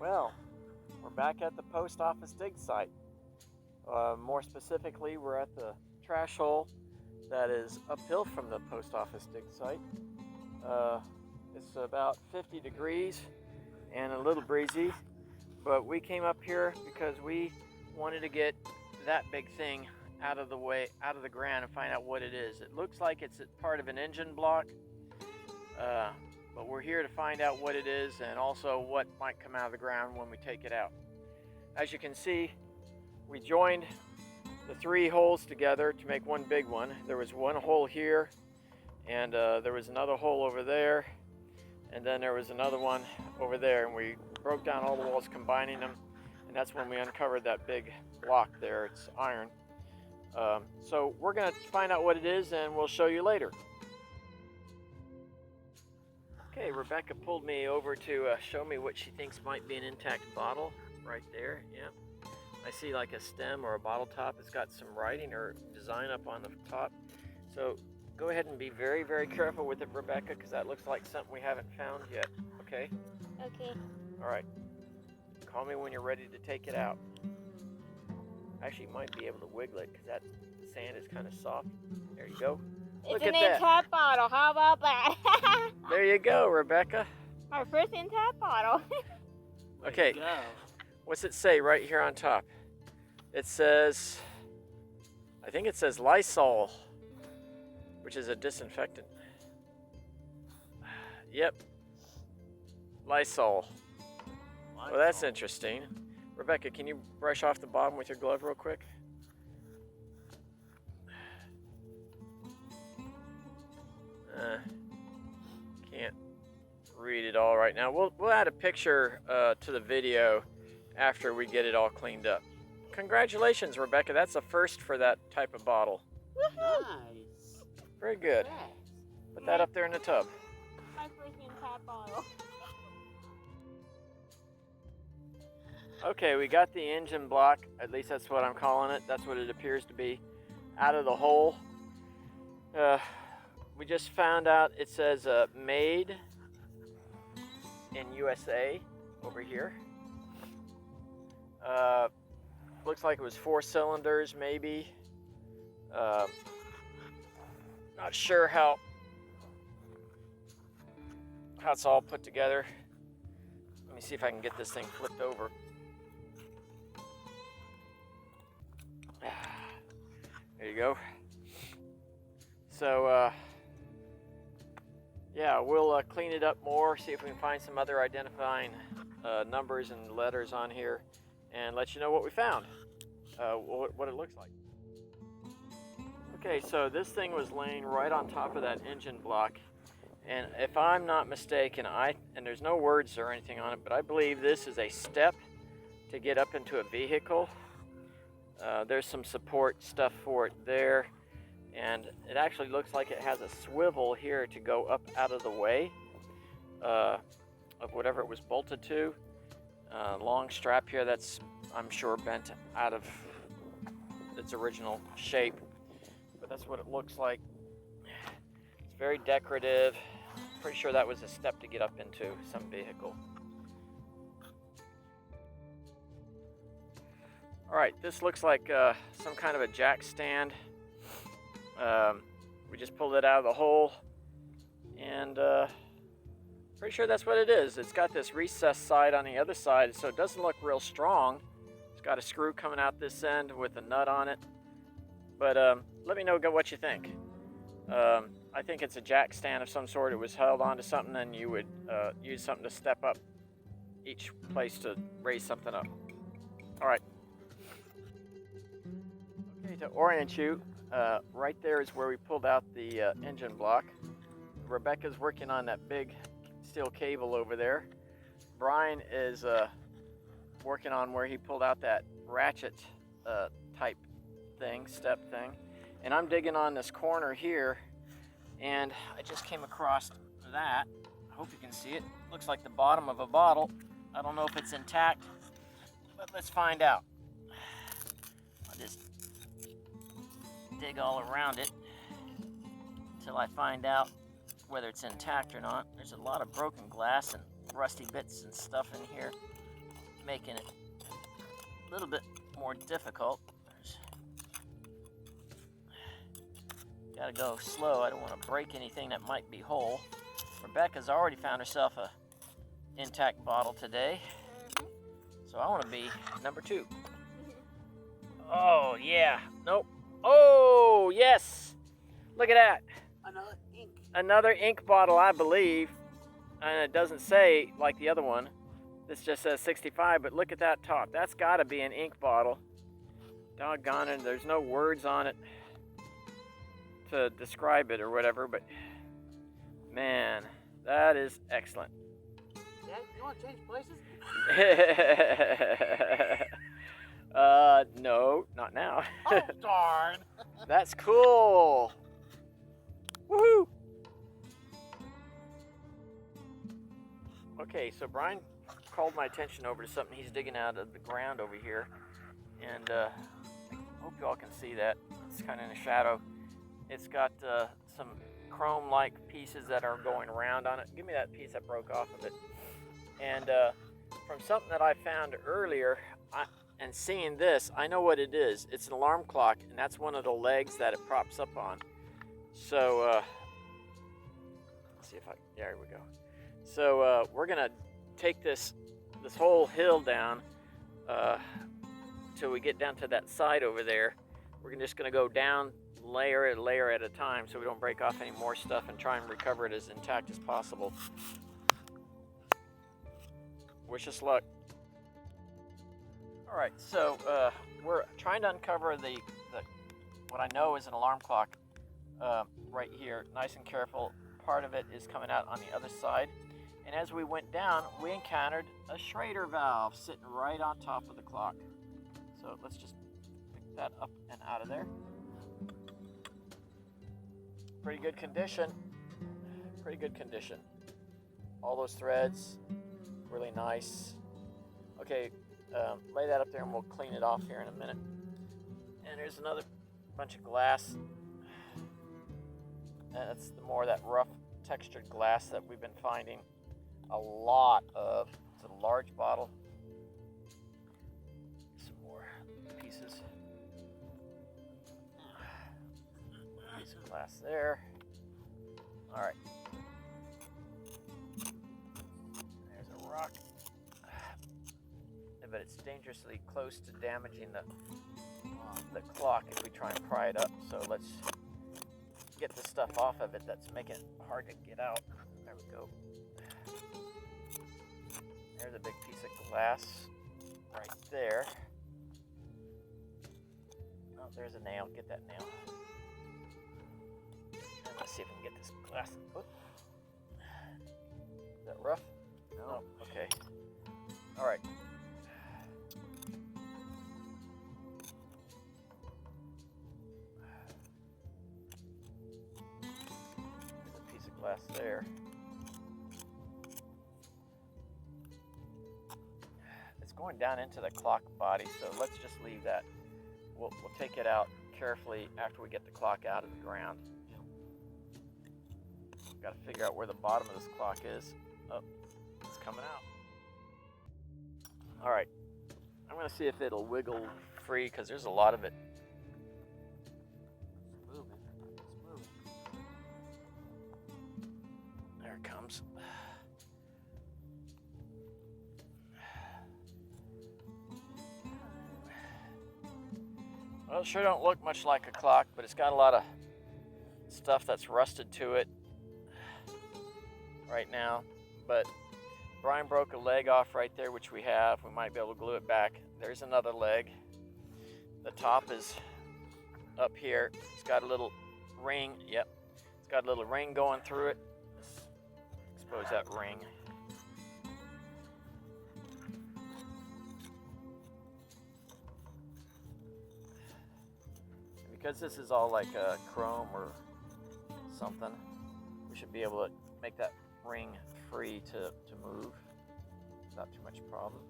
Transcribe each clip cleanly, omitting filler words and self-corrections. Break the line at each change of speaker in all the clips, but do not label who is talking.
Well, we're back at the post office dig site. More specifically, we're at the trash hole that is uphill from the post office dig site. It's about 50 degrees and a little breezy, but we came up here because we wanted to get that big thing out of the way, out of the ground, and find out what it is. It looks like it's part of an engine block, but we're here to find out what it is and also what might come out of the ground when we take it out. As you can see, we joined the three holes together to make one big one. There was one hole here, and there was another hole over there, and then there was another one over there, and we broke down all the walls, combining them, and that's when we uncovered that big block there. It's iron. So we're gonna find out what it is, and we'll show you later. Okay, Rebecca pulled me over to show me what she thinks might be an intact bottle right there. Yep. I see like a stem or a bottle top. It's got some writing or design up on the top. So go ahead and be very, very careful with it, Rebecca, because that looks like something we haven't found yet. Okay?
Okay.
All right. Call me when you're ready to take it out. Actually, you might be able to wiggle it because that sand is kind of soft. There you go.
It's an intact bottle. How about that?
There you go, Rebecca.
Our first intact bottle.
Okay. What's it say right here on top? It says, I think it says Lysol, which is a disinfectant. Yep. Lysol. Well, that's interesting. Rebecca, can you brush off the bottom with your glove real quick? Can't read it all right now. We'll add a picture to the video after we get it all cleaned up. Congratulations, Rebecca. That's a first for that type of bottle.
Nice.
Very good. Put that up there in the tub.
My first intact bottle.
Okay, we got the engine block. At least that's what I'm calling it. That's what it appears to be. Out of the hole. We just found out it says made in USA over here. Looks like it was 4 cylinders, maybe. Not sure how it's all put together. Let me see if I can get this thing flipped over. There you go. So, yeah, we'll clean it up more, see if we can find some other identifying numbers and letters on here, and let you know what we found, what it looks like. Okay, so this thing was laying right on top of that engine block, and if I'm not mistaken, and there's no words or anything on it, but I believe this is a step to get up into a vehicle. There's some support stuff for it there, and it actually looks like it has a swivel here to go up out of the way of whatever it was bolted to. Long strap here that's, I'm sure, bent out of its original shape, but that's what it looks like. It's very decorative. Pretty sure that was a step to get up into some vehicle. All right, this looks like some kind of a jack stand. We just pulled it out of the hole, and pretty sure that's what it is. It's got this recessed side on the other side, so it doesn't look real strong. It's got a screw coming out this end with a nut on it. But let me know what you think. I think it's a jack stand of some sort. It was held onto something, and you would use something to step up each place to raise something up. All right. Okay, to orient you, right there is where we pulled out the engine block. Rebecca's working on that big steel cable over there. Brian is working on where he pulled out that ratchet type thing, step thing. And I'm digging on this corner here, and I just came across that. I hope you can see it. Looks like the bottom of a bottle. I don't know if it's intact, but let's find out. I'll just dig all around it until I find out whether it's intact or not. There's a lot of broken glass and rusty bits and stuff in here. making it a little bit more difficult. Gotta go slow. I don't want to break anything that might be whole. Rebecca's already found herself a intact bottle today. So I want to be number 2. Oh, yeah. Nope. Oh, yes. Look at that.
Another ink.
Another ink bottle, I believe. And it doesn't say like the other one. This just says 65, but look at that top. That's got to be an ink bottle. Doggone it. There's no words on it to describe it or whatever, but man, that is excellent.
Dad, you want to change places?
No, not now.
Oh, darn.
That's cool. Woohoo! Okay, so Brian called my attention over to something he's digging out of the ground over here, and I hope you all can see that. It's kind of in the shadow. It's got some chrome-like pieces that are going around on it. Give me that piece that broke off of it. And from something that I found earlier, and seeing this, I know what it is. It's an alarm clock, and that's one of the legs that it props up on. So, let's see if there we go. So we're gonna take this whole hill down till we get down to that side over there. We're just gonna go down layer at a time so we don't break off any more stuff and try and recover it as intact as possible. Wish us luck. All right, so we're trying to uncover the what I know is an alarm clock right here. Nice and careful. Part of it is coming out on the other side. And as we went down, we encountered a Schrader valve sitting right on top of the clock. So let's just pick that up and out of there. Pretty good condition. Pretty good condition. All those threads, really nice. Okay, lay that up there and we'll clean it off here in a minute. And there's another bunch of glass. And it's more of that rough textured glass that we've been finding a lot of. It's a large bottle. Some more pieces. Piece of glass there. All right. There's a rock. But it's dangerously close to damaging the clock if we try and pry it up. So let's get the stuff off of it that's making it hard to get out. There we go. There's a big piece of glass right there. Oh, there's a nail. Get that nail. And let's see if we can get this glass. Oh. Is that rough? No. Okay. All right. Glass there. It's going down into the clock body, so let's just leave that. We'll take it out carefully after we get the clock out of the ground. Got to figure out where the bottom of this clock is. Oh, it's coming out. All right, I'm going to see if it'll wiggle free because there's a lot of it. There it comes. Well, it sure don't look much like a clock, but it's got a lot of stuff that's rusted to it right now. But Brian broke a leg off right there, which we have. We might be able to glue it back. There's another leg. The top is up here. It's got a little ring. Yep. It's got a little ring going through it. Expose that ring. And because this is all like chrome or something, we should be able to make that ring free to move without too much problem.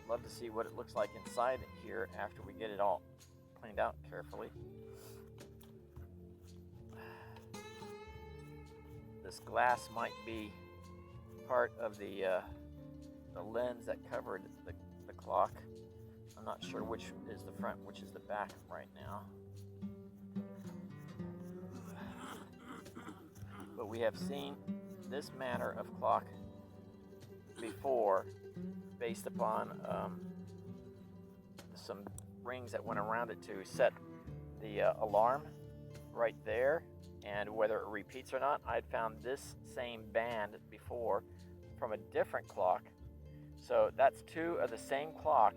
Love to see what it looks like inside here after we get it all cleaned out carefully. This glass might be part of the the lens that covered the clock. I'm not sure which is the front, which is the back right now. But we have seen this manner of clock before, based upon some rings that went around it to set the alarm right there, and whether it repeats or not. I'd found this same band before from a different clock. So that's two of the same clock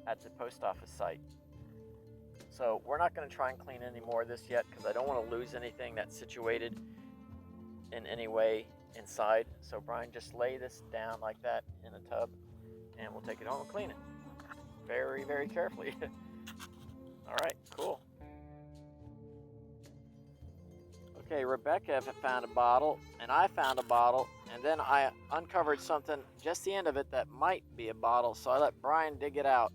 at the post office site. So we're not going to try and clean any more of this yet, because I don't want to lose anything that's situated in any way inside. So Brian, just lay this down like that in a tub, and we'll take it home and clean it very, very carefully. All right, cool. Okay, Rebecca found a bottle, and I found a bottle, and then I uncovered something just the end of it that might be a bottle, so I let Brian dig it out.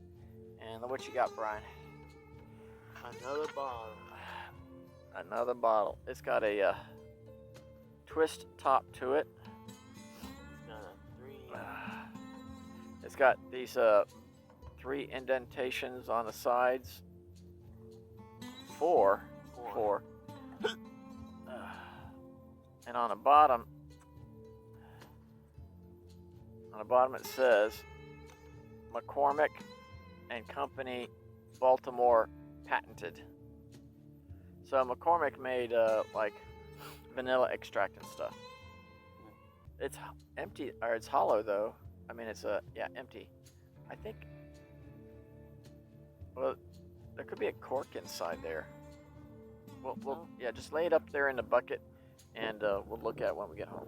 And look what you got, Brian.
Another bottle.
Another bottle. It's got a twist top to it.
It's got a three.
It's got these 3 indentations on the sides. Four. And on the bottom it says McCormick and Company, Baltimore, patented. So McCormick made like vanilla extract and stuff. It's empty, or it's hollow though. I mean, it's empty. I think. Well, there could be a cork inside there. Well, yeah, just lay it up there in the bucket, and we'll look at it when we get home.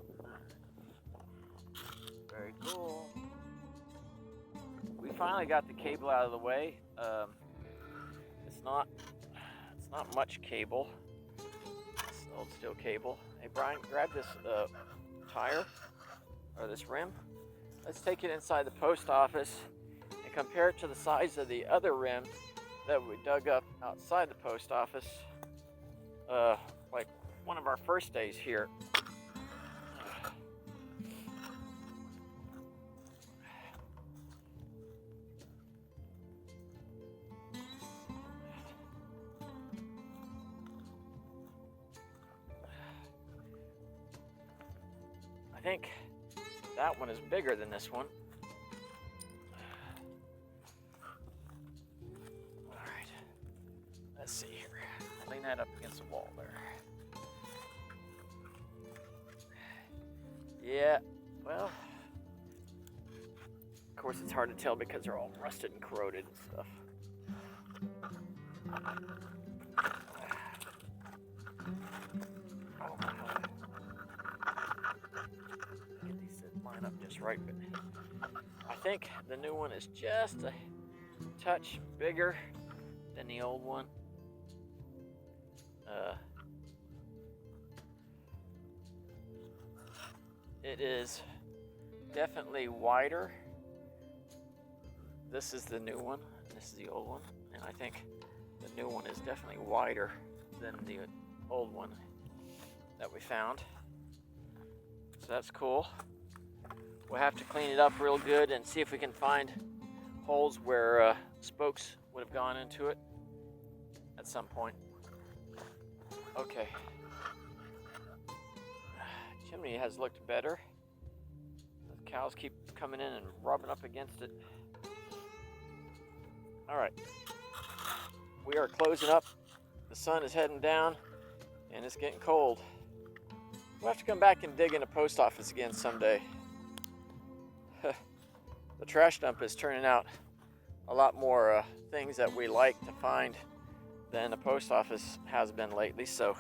Very cool.
We finally got the cable out of the way. It's not much cable. It's old steel cable. Hey Brian, grab this tire or this rim. Let's take it inside the post office and compare it to the size of the other rim that we dug up outside the post office. Like one of our first days here. I think that one is bigger than this one. All right, let's see here. Lean that up against the wall there. Yeah, well, of course it's hard to tell because they're all rusted and corroded and stuff. Oh my God. Get these to line up just right, but I think the new one is just a touch bigger than the old one. It is definitely wider. This is the new one, and this is the old one, and I think the new one is definitely wider than the old one that we found. So that's cool. We'll have to clean it up real good and see if we can find holes where spokes would have gone into it at some point. Okay. Chimney has looked better. The cows keep coming in and rubbing up against it. All right. We are closing up. The sun is heading down and it's getting cold. We'll have to come back and dig in the post office again someday. The trash dump is turning out a lot more things that we like to find than the post office has been lately, so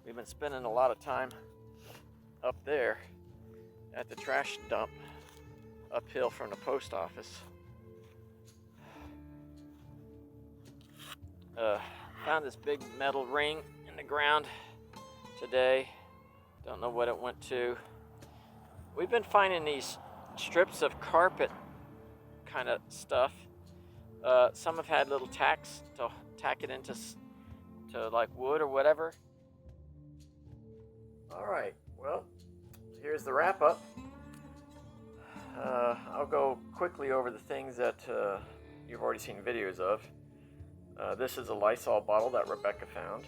we've been spending a lot of time up there at the trash dump uphill from the post office. Found this big metal ring in the ground today. Don't know what it went to. We've been finding these strips of carpet kind of stuff. Some have had little tacks to tack it into like wood or whatever. All right, well, here's the wrap up. I'll go quickly over the things that you've already seen videos of. This is a Lysol bottle that Rebecca found.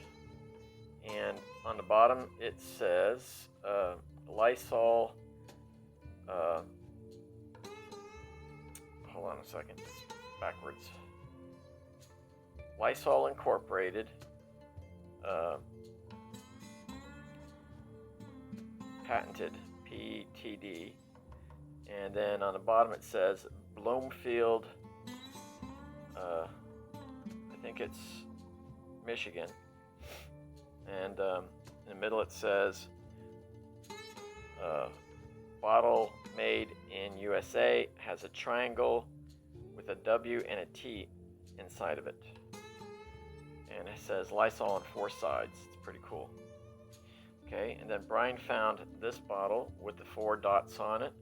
And on the bottom it says Lysol. Hold on a second, it's backwards. Lysol Incorporated. Patented, PTD. And then on the bottom it says Bloomfield, I think it's Michigan. And in the middle it says bottle made in USA, has a triangle with a W and a T inside of it. And it says Lysol on 4 sides. It's pretty cool. Okay, and then Brian found this bottle with the 4 dots on it.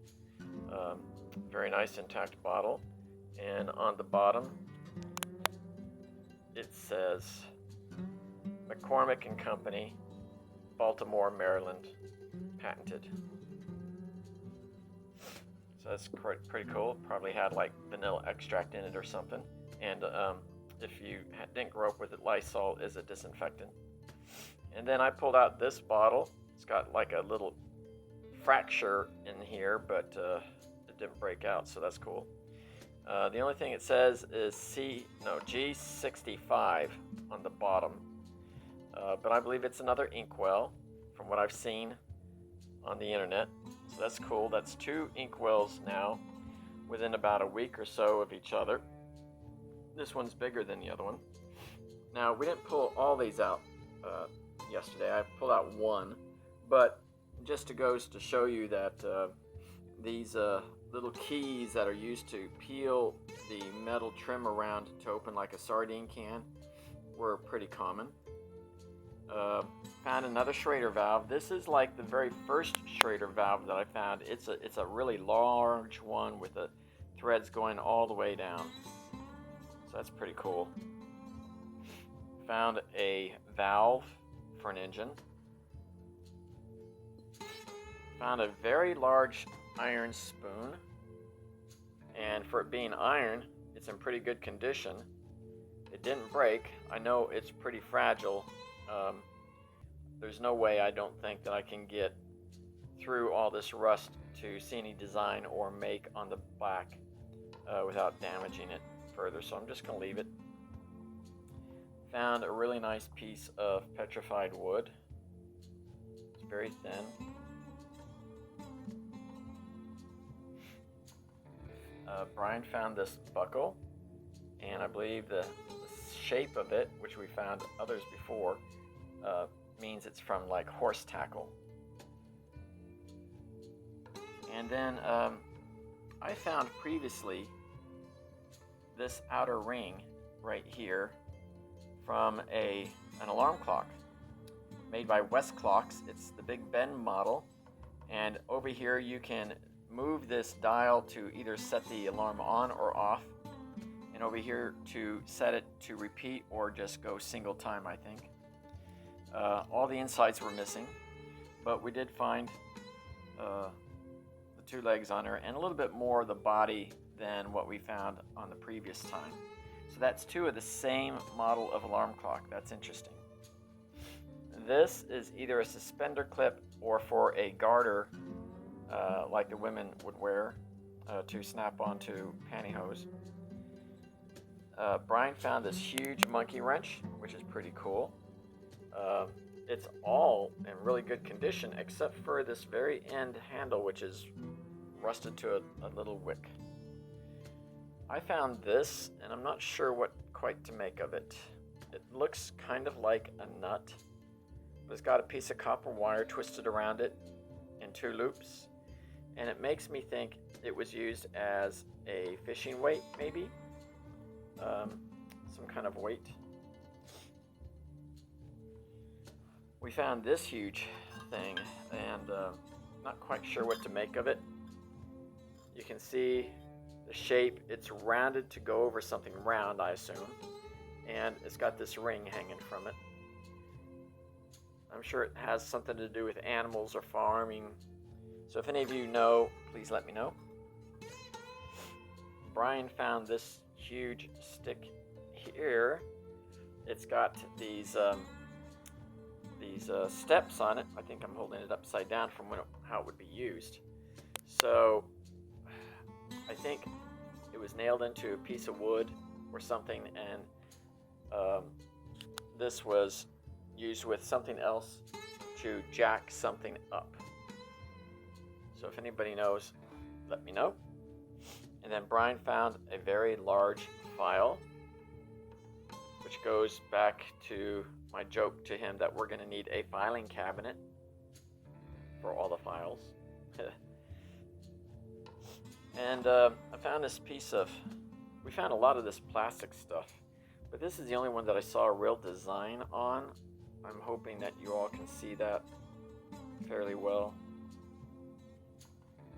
Very nice intact bottle. And on the bottom it says McCormick and Company, Baltimore, Maryland, patented. So that's pretty cool. Probably had like vanilla extract in it or something. And if you didn't grow up with it, Lysol is a disinfectant. And then I pulled out this bottle. It's got like a little fracture in here, but it didn't break out, so that's cool. The only thing it says is G65 on the bottom. But I believe it's another inkwell from what I've seen on the internet. So that's cool. That's 2 inkwells now within about a week or so of each other. This one's bigger than the other one. Now, we didn't pull all these out yesterday. I pulled out one, but just goes to show you that these little keys that are used to peel the metal trim around to open like a sardine can were pretty common. Found another Schrader valve. This is like the very first Schrader valve that I found. It's a really large one with the threads going all the way down. So that's pretty cool. Found a valve for an engine. Found a very large iron spoon. And for it being iron, it's in pretty good condition. It didn't break. I know it's pretty fragile. There's no way, I don't think, that I can get through all this rust to see any design or make on the back without damaging it further, so I'm just going to leave it. Found a really nice piece of petrified wood. It's very thin. Brian found this buckle, and I believe the shape of it, which we found others before, means it's from like horse tackle. And then I found previously this outer ring right here from an alarm clock made by West Clocks. It's the Big Ben model, and over here you can move this dial to either set the alarm on or off, and over here to set it to repeat or just go single time, I think. All the insides were missing, but we did find the 2 legs on her and a little bit more of the body than what we found on the previous time. So that's 2 of the same model of alarm clock. That's interesting. This is either a suspender clip or for a garter like the women would wear to snap onto pantyhose. Brian found this huge monkey wrench, which is pretty cool. It's all in really good condition except for this very end handle, which is rusted to a little wick. I found this, and I'm not sure what quite to make of it. It looks kind of like a nut, but it's got a piece of copper wire twisted around it in 2 loops, and it makes me think it was used as a fishing weight, maybe? Some kind of weight. We found this huge thing, and not quite sure what to make of it. You can see the shape. It's rounded to go over something round, I assume, and it's got this ring hanging from it. I'm sure it has something to do with animals or farming. So if any of you know, please let me know. Brian found this huge stick here. It's got these steps on it. I think I'm holding it upside down from how it would be used. So I think it was nailed into a piece of wood or something, and this was used with something else to jack something up. So if anybody knows, let me know. And then Brian found a very large file, which goes back to my joke to him that we're going to need a filing cabinet for all the files. And I found this we found a lot of this plastic stuff, but this is the only one that I saw a real design on. I'm hoping that you all can see that fairly well.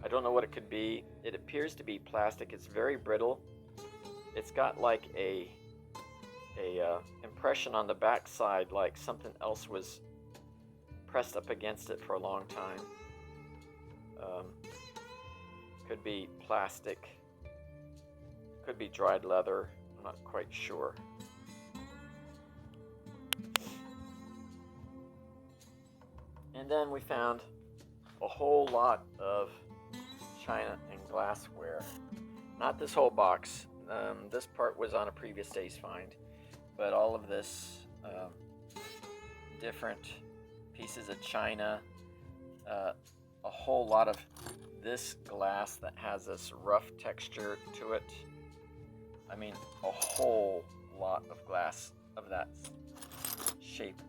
I don't know what it could be. It appears to be plastic. It's very brittle. It's got like a impression on the back side, like something else was pressed up against it for a long time. Could be plastic, could be dried leather, I'm not quite sure. And then we found a whole lot of china and glassware. Not this whole box. This part was on a previous day's find, but all of this different pieces of china, a whole lot of this glass that has this rough texture to it. I mean, a whole lot of glass of that shape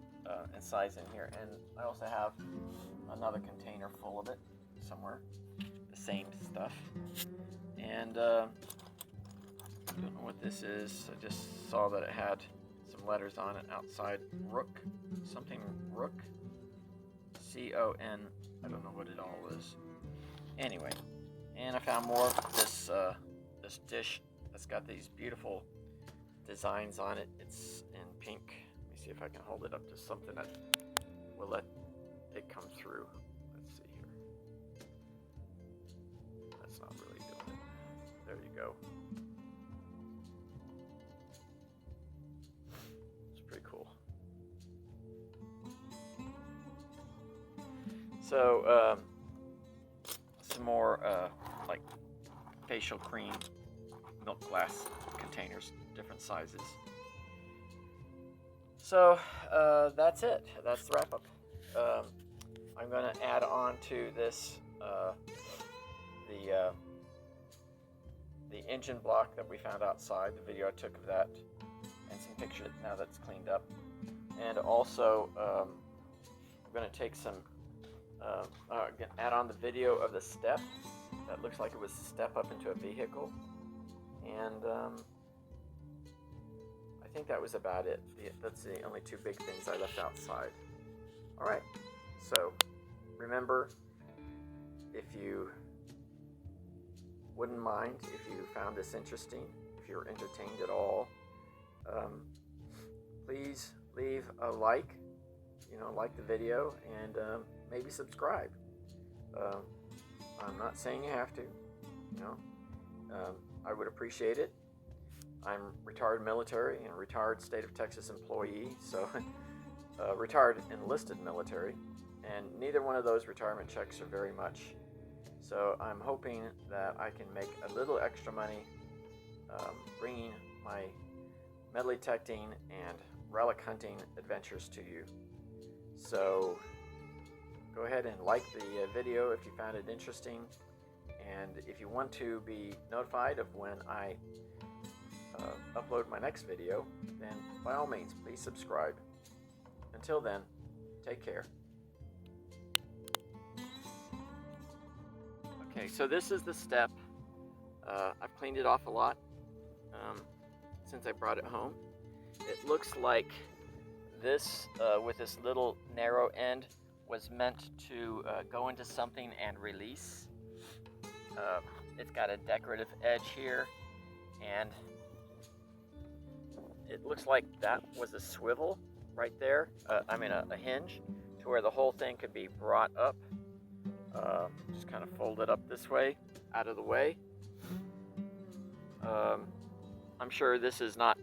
and size in here. And I also have another container full of it somewhere, the same stuff. And I don't know what this is. I just saw that it had some letters on it outside. Rook, something Rook, C-O-N. I don't know what it all is. Anyway, and I found more of this this dish that's got these beautiful designs on it. It's in pink. Let me see if I can hold it up to something that will let it come through. Let's see here. That's not really doing it. There you go. It's pretty cool. So, some more like facial cream milk glass containers, different sizes. So that's it. That's the wrap up. I'm going to add on to this the engine block that we found outside, the video I took of that, and some pictures now that it's cleaned up. And also, I'm going to take some add on the video of the step that looks like it was a step up into a vehicle, and I think that was about it. That's the only two big things I left outside. Alright, so remember, if you wouldn't mind, if you found this interesting, if you're entertained at all, please leave a like, like the video, and maybe subscribe. I'm not saying you have to, I would appreciate it. I'm retired military and retired state of Texas employee, so retired enlisted military, and neither one of those retirement checks are very much. So I'm hoping that I can make a little extra money bringing my metal detecting and relic hunting adventures to you. So go ahead and like the video if you found it interesting, and if you want to be notified of when I upload my next video, then by all means, please subscribe. Until then, take care. Okay, so this is the step. I've cleaned it off a lot since I brought it home. It looks like this, with this little narrow end, was meant to go into something and release. It's got a decorative edge here, and it looks like that was a swivel right there. A hinge, to where the whole thing could be brought up. Just kind of fold it up this way, out of the way. I'm sure this is not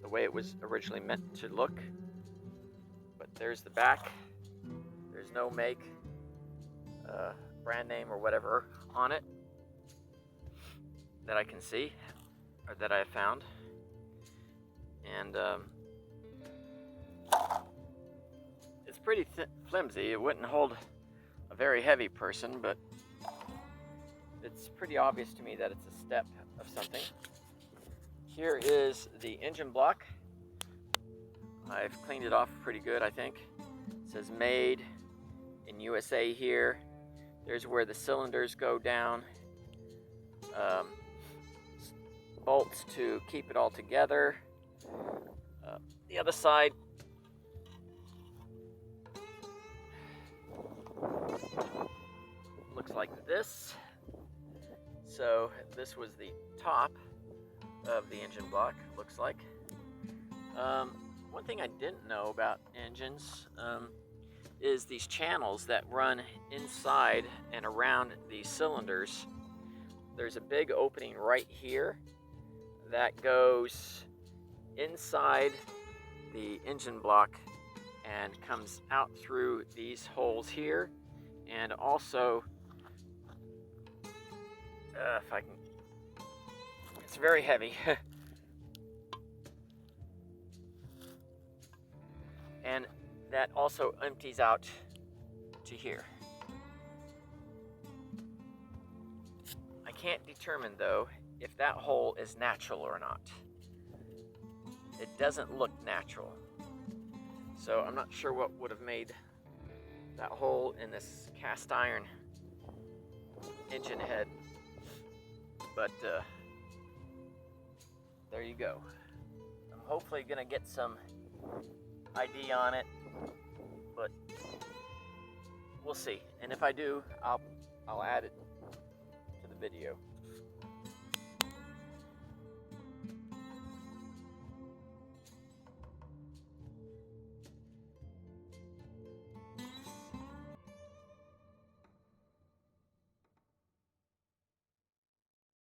the way it was originally meant to look, but there's the back. There's no make, brand name or whatever on it that I can see, or that I have found. And it's pretty flimsy. It wouldn't hold a very heavy person, but it's pretty obvious to me that it's a step of something. Here is the engine block. I've cleaned it off pretty good, I think. It says made in USA here. There's where the cylinders go down. Bolts to keep it all together. The other side looks like this. So this was the top of the engine block, looks like. One thing I didn't know about engines is these channels that run inside and around these cylinders. There's a big opening right here that goes inside the engine block and comes out through these holes here, and also if I can, it's very heavy. And that also empties out to here. I can't determine though if that hole is natural or not. It doesn't look natural. So I'm not sure what would have made that hole in this cast iron engine head. But there you go. I'm hopefully gonna get some ID on it, but we'll see. And if I do, I'll add it to the video.